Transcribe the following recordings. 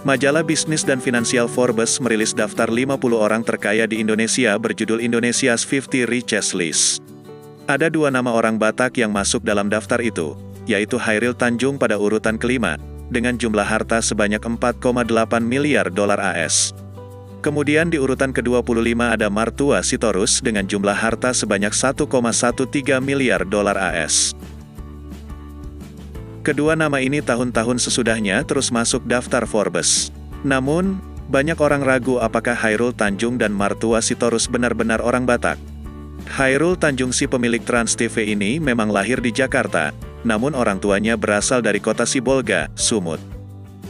Majalah bisnis dan finansial Forbes merilis daftar 50 orang terkaya di Indonesia berjudul Indonesia's 50 Richest List. Ada 2 nama orang Batak yang masuk dalam daftar itu, yaitu Chairil Tanjung pada urutan kelima, dengan jumlah harta sebanyak 4,8 miliar dolar AS. Kemudian di urutan ke-25 ada Martua Sitorus dengan jumlah harta sebanyak 1,13 miliar dolar AS. Kedua nama ini tahun-tahun sesudahnya terus masuk daftar Forbes. Namun, banyak orang ragu apakah Chairil Tanjung dan Martua Sitorus benar-benar orang Batak. Chairil Tanjung si pemilik Trans TV ini memang lahir di Jakarta, namun orang tuanya berasal dari kota Sibolga, Sumut.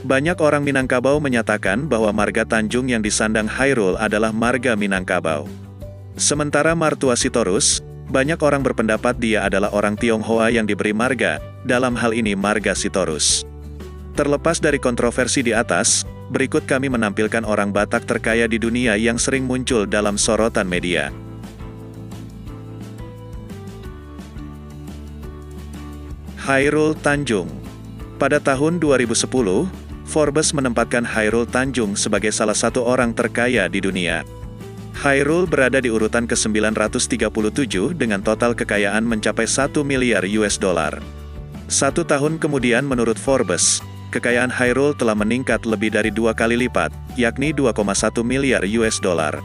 Banyak orang Minangkabau menyatakan bahwa marga Tanjung yang disandang Chairil adalah marga Minangkabau. Sementara Martua Sitorus, banyak orang berpendapat dia adalah orang Tionghoa yang diberi marga, dalam hal ini marga Sitorus. Terlepas dari kontroversi di atas, berikut kami menampilkan orang Batak terkaya di dunia yang sering muncul dalam sorotan media. Chairil Tanjung. Pada tahun 2010, Forbes menempatkan Chairil Tanjung sebagai salah satu orang terkaya di dunia. Chairil berada di urutan ke-937 dengan total kekayaan mencapai 1 miliar US dollar. 1 tahun kemudian menurut Forbes, kekayaan Chairil telah meningkat lebih dari 2 kali lipat, yakni 2,1 miliar US dollar.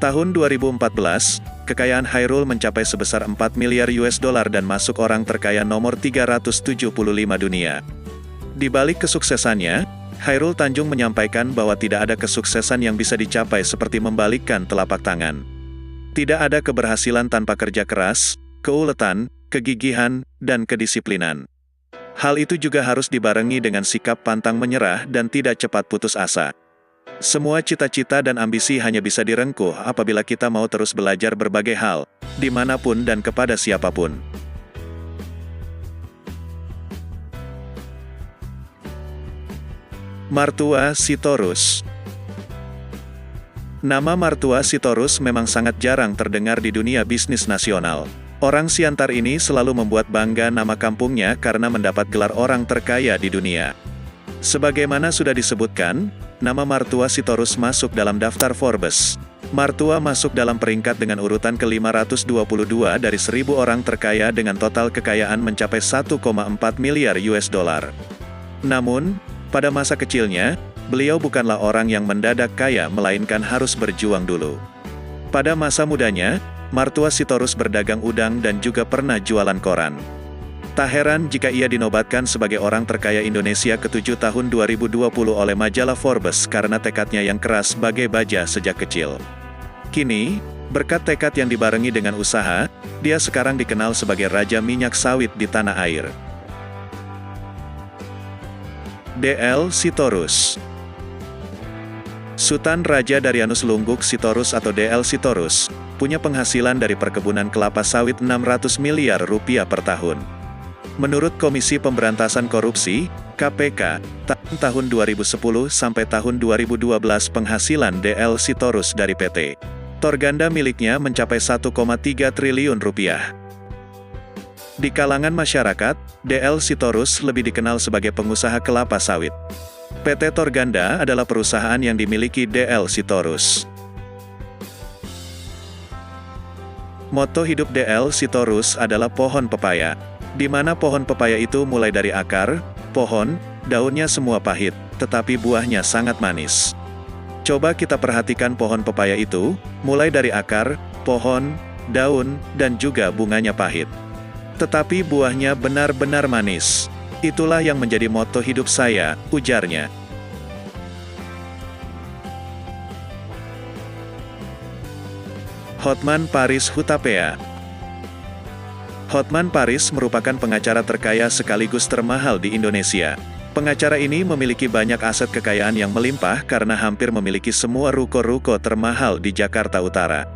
Tahun 2014, kekayaan Chairil mencapai sebesar 4 miliar US dollar dan masuk orang terkaya nomor 375 dunia. Di balik kesuksesannya, Chairil Tanjung menyampaikan bahwa tidak ada kesuksesan yang bisa dicapai seperti membalikkan telapak tangan. Tidak ada keberhasilan tanpa kerja keras, keuletan, kegigihan, dan kedisiplinan. Hal itu juga harus dibarengi dengan sikap pantang menyerah dan tidak cepat putus asa. Semua cita-cita dan ambisi hanya bisa direngkuh apabila kita mau terus belajar berbagai hal, dimanapun dan kepada siapapun. Martua Sitorus. Nama Martua Sitorus memang sangat jarang terdengar di dunia bisnis nasional. Orang Siantar ini selalu membuat bangga nama kampungnya karena mendapat gelar orang terkaya di dunia. Sebagaimana sudah disebutkan, nama Martua Sitorus masuk dalam daftar Forbes. Martua masuk dalam peringkat dengan urutan ke-522 dari 1.000 orang terkaya dengan total kekayaan mencapai 1,4 miliar US dollar. Namun, pada masa kecilnya, beliau bukanlah orang yang mendadak kaya melainkan harus berjuang dulu. Pada masa mudanya, Martua Sitorus berdagang udang dan juga pernah jualan koran. Tak heran jika ia dinobatkan sebagai orang terkaya Indonesia ke-7 tahun 2020 oleh majalah Forbes karena tekadnya yang keras bagai baja sejak kecil. Kini, berkat tekad yang dibarengi dengan usaha, dia sekarang dikenal sebagai Raja Minyak Sawit di tanah air. D.L. Sitorus. Sultan Raja Darianus Lungguk Sitorus atau D.L. Sitorus, punya penghasilan dari perkebunan kelapa sawit 600 miliar rupiah per tahun. Menurut Komisi Pemberantasan Korupsi, KPK, tahun 2010 sampai tahun 2012 penghasilan D.L. Sitorus dari PT Torganda miliknya mencapai 1,3 triliun rupiah. Di kalangan masyarakat, D.L. Sitorus lebih dikenal sebagai pengusaha kelapa sawit. PT Torganda adalah perusahaan yang dimiliki D.L. Sitorus. Moto hidup D.L. Sitorus adalah pohon pepaya, di mana pohon pepaya itu mulai dari akar, pohon, daunnya semua pahit, tetapi buahnya sangat manis. Coba kita perhatikan pohon pepaya itu, mulai dari akar, pohon, daun, dan juga bunganya pahit. Tetapi buahnya benar-benar manis. Itulah yang menjadi moto hidup saya, ujarnya. Hotman Paris Hutapea. Hotman Paris merupakan pengacara terkaya sekaligus termahal di Indonesia. Pengacara ini memiliki banyak aset kekayaan yang melimpah karena hampir memiliki semua ruko-ruko termahal di Jakarta Utara.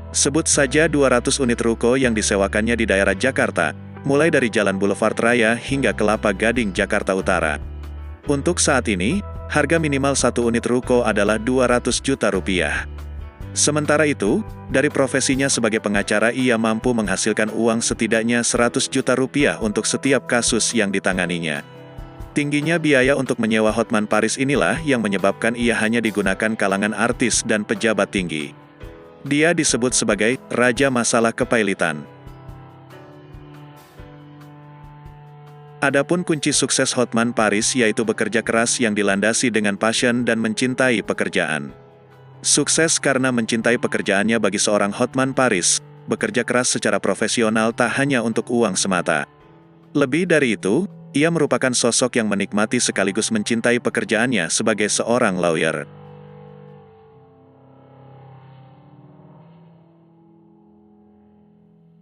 Sebut saja 200 unit ruko yang disewakannya di daerah Jakarta, mulai dari Jalan Boulevard Raya hingga Kelapa Gading, Jakarta Utara. Untuk saat ini, harga minimal satu unit ruko adalah 200 juta rupiah. Sementara itu, dari profesinya sebagai pengacara ia mampu menghasilkan uang setidaknya 100 juta rupiah untuk setiap kasus yang ditanganinya. Tingginya biaya untuk menyewa Hotman Paris inilah yang menyebabkan ia hanya digunakan kalangan artis dan pejabat tinggi. Dia disebut sebagai Raja Masalah Kepailitan. Adapun kunci sukses Hotman Paris yaitu bekerja keras yang dilandasi dengan passion dan mencintai pekerjaan. Sukses karena mencintai pekerjaannya bagi seorang Hotman Paris, bekerja keras secara profesional tak hanya untuk uang semata. Lebih dari itu, ia merupakan sosok yang menikmati sekaligus mencintai pekerjaannya sebagai seorang lawyer.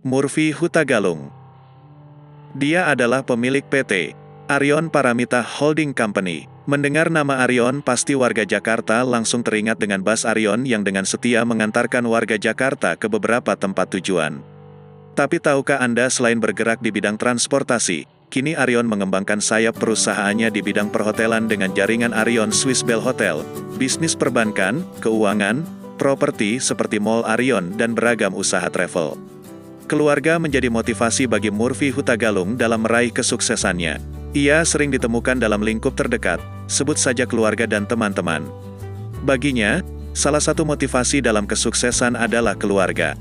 Murphy Hutagalung. Dia adalah pemilik PT Arion Paramita Holding Company. Mendengar nama Arion, pasti warga Jakarta langsung teringat dengan bus Arion yang dengan setia mengantarkan warga Jakarta ke beberapa tempat tujuan. Tapi tahukah Anda selain bergerak di bidang transportasi, kini Arion mengembangkan sayap perusahaannya di bidang perhotelan dengan jaringan Arion Swiss Bell Hotel, bisnis perbankan, keuangan, properti seperti Mall Arion dan beragam usaha travel. Keluarga menjadi motivasi bagi Murphy Hutagalung dalam meraih kesuksesannya. Ia sering ditemukan dalam lingkup terdekat, sebut saja keluarga dan teman-teman. Baginya, salah satu motivasi dalam kesuksesan adalah keluarga.